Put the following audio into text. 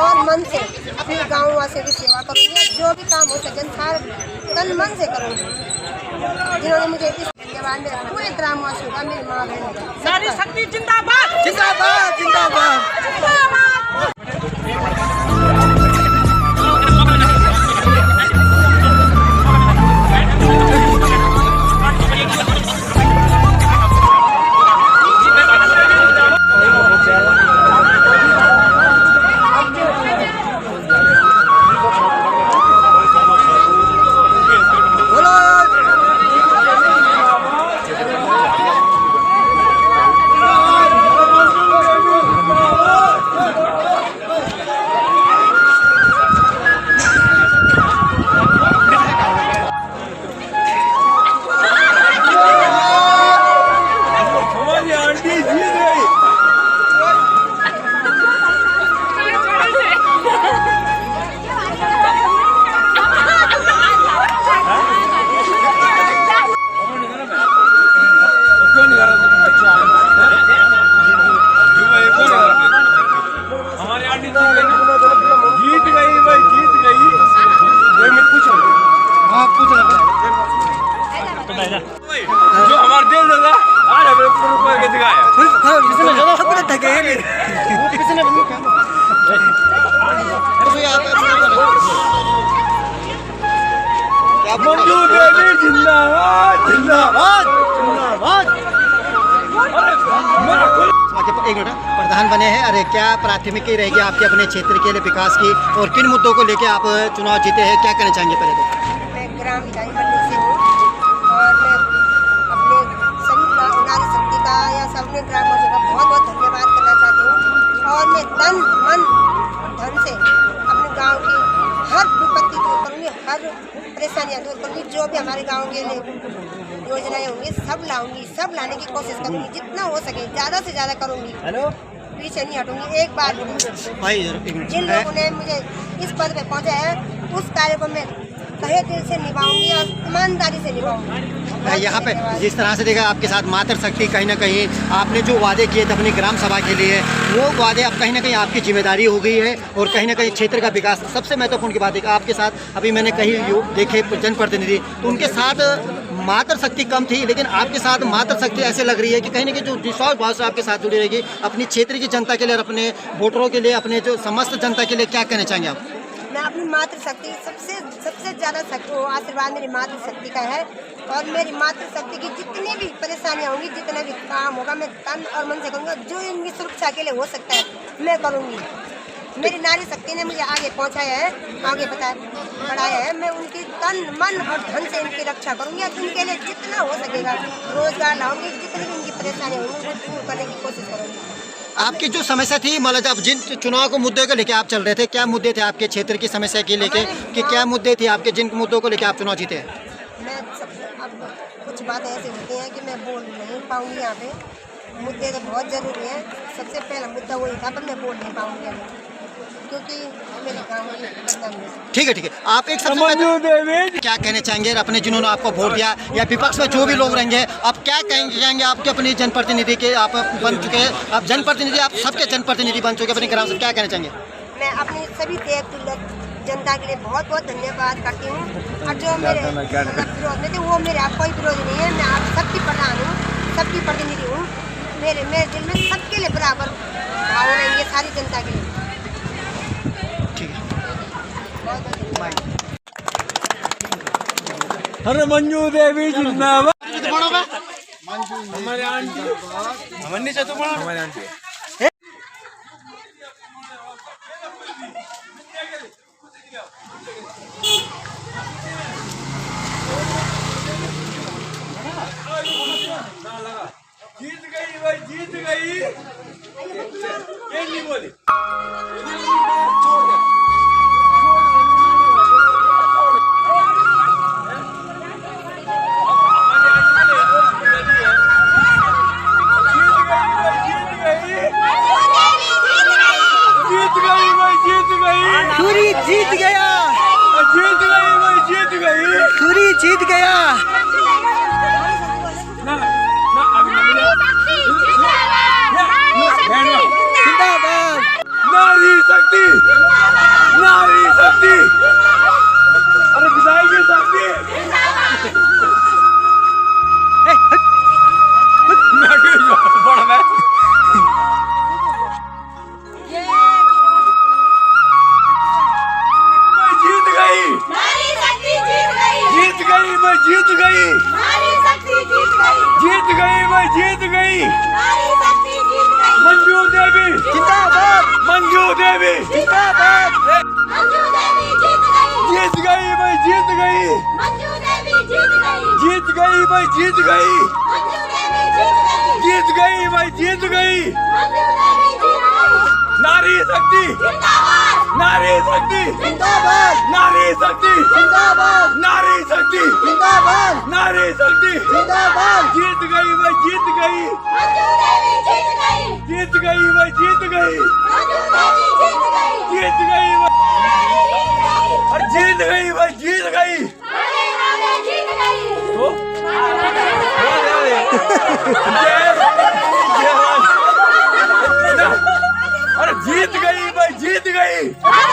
और मन से अपने गाँव वासियों की सेवा करूँगी। जो भी काम हो सके तन मन से करूँगी। जिन्होंने मुझे इस धन्यवाद मेरे पूरे ग्रामवासियों का, मेरी माँ बहनों का। नारी शक्ति जिंदाबाद जिंदाबाद जिंदाबाद। जो हमारे दिल दादा आज हमें प्रूफ करके दिखाया। किसने ज्यादा खतरे थके हैं किसने मंजू देवी जिंदाबाद जिंदाबाद जिंदाबाद। एक मिनट, प्रधान बने हैं। अरे क्या प्राथमिकता रहेगी आपके अपने क्षेत्र के लिए विकास की, और किन मुद्दों को लेकर आप चुनाव जीते हैं, क्या कहना चाहेंगे? पहले तो मैं ग्राम इकाई मंडल से हूँ और मैं अपने सभी नारी शक्ति का या सबने ग्रामवासियों का बहुत बहुत धन्यवाद करना चाहती हूँ। और मैं तन मन धन से अपने गांव की हर विपत्ति दूर करूँगी, हर परेशानियाँ दूर करूँगी। जो भी हमारे गांव के लिए योजनाएं होंगी सब लाऊंगी, सब लाने की कोशिश करूँगी। जितना हो सके ज़्यादा से ज़्यादा करूँगी। पीछे नहीं हटूंगी। एक बार जिन लोगों ने मुझे इस पद पे पहुँचा है उस कार्य को मैं तहे दिल से निभाऊंगी और ईमानदारी से निभाऊंगी। यहाँ पे जिस तरह से देखा आपके साथ मातृ शक्ति, कहीं ना कहीं आपने जो वादे किए थे अपनी ग्राम सभा के लिए, वो वादे अब कहीं ना कहीं आपकी जिम्मेदारी हो गई है और कहीं ना कहीं क्षेत्र का विकास। सबसे महत्वपूर्ण की बात है कि आपके साथ अभी मैंने कहीं देखे जनप्रतिनिधि, तो उनके साथ मातृ शक्ति कम थी, लेकिन आपके साथ मातृ शक्ति ऐसे लग रही है कि कहीं ना कहीं जो विश्वास भाव से आपके साथ जुड़ी रहेगी अपनी क्षेत्र की जनता के लिए और अपने वोटरों के लिए, अपने जो समस्त जनता के लिए। क्या कहना चाहेंगे आप? मैं अपनी मातृशक्ति सबसे ज़्यादा आशीर्वाद मेरी मातृशक्ति का है। और मेरी मातृशक्ति की जितनी भी परेशानियाँ होंगी, जितना भी काम होगा, मैं तन और मन से करूँगा। जो इनकी सुरक्षा के लिए हो सकता है मैं करूँगी। मेरी नारी शक्ति ने मुझे आगे पहुँचाया है, आगे बढ़ाया है। मैं उनकी तन मन और धन से इनकी रक्षा करूँगी और इनके लिए जितना हो सकेगा रोजगार लाऊंगी। जितनी भी इनकी परेशानियाँ होंगी वो दूर करने की कोशिश करूँगी। आपकी जो समस्या थी, मतलब आप जिन चुनाव को मुद्दे को लेकर आप चल रहे थे, क्या मुद्दे थे आपके क्षेत्र की समस्या के लेके, कि क्या मुद्दे थे आपके जिन मुद्दों को लेकर आप चुनाव जीते? मैं अब कुछ बातें ऐसी होती हैं कि मैं बोल नहीं पाऊँगी। यहाँ पे मुद्दे तो बहुत ज़रूरी है। सबसे पहला मुद्दा वही था, पर मैं बोल नहीं पाऊँगी अभी क्योंकि मेरे गाँव में बदनामी है। ठीक है, आप एक सबसे क्या कहना चाहेंगे अपने जिन्होंने आपको वोट दिया या विपक्ष में जो भी लोग रहेंगे, आप क्या चाहेंगे? आपके अपने जनप्रतिनिधि के आप बन चुके हैं, आप जनप्रतिनिधि, आप सबके जनप्रतिनिधि बन चुके अपने ग्राम से, क्या कहना चाहेंगे? मैं अपनी सभी जनता के लिए बहुत बहुत धन्यवाद करती हूँ। और जो मेरे विरोध में थे वो मेरे आप कोई विरोध नहीं है। मैं आप सबकी प्रधान हूँ, सबकी प्रतिनिधि हूँ। मेरे दिल में सबके लिए बराबर भाव रहेंगे, सारी जनता के लिए। अरे मंजू देवी जिंदाबाद। हमारे आंटी हमारे नीचे तो बड़ा हमारे आंटी जीत गई भाई, जीत गई। ये नहीं बोली जीत गया, जीत गई भाई, जीत गई। सूरी जीत गया। जिंदाबाद नारी शक्ति। जीत गई जीत गई भाई जीत गई नारी शक्ति नारी शक्ति जिंदाबाद नारी शक्ति जिंदाबाद नारी शक्ति जिंदाबाद नारी शक्ति जिंदाबाद जीत गई भाई जीत गई जीत गई भाई जीत गई जीत गई और जीत गई भाई जीत गई तो अरे जीत गई भाई जीत गई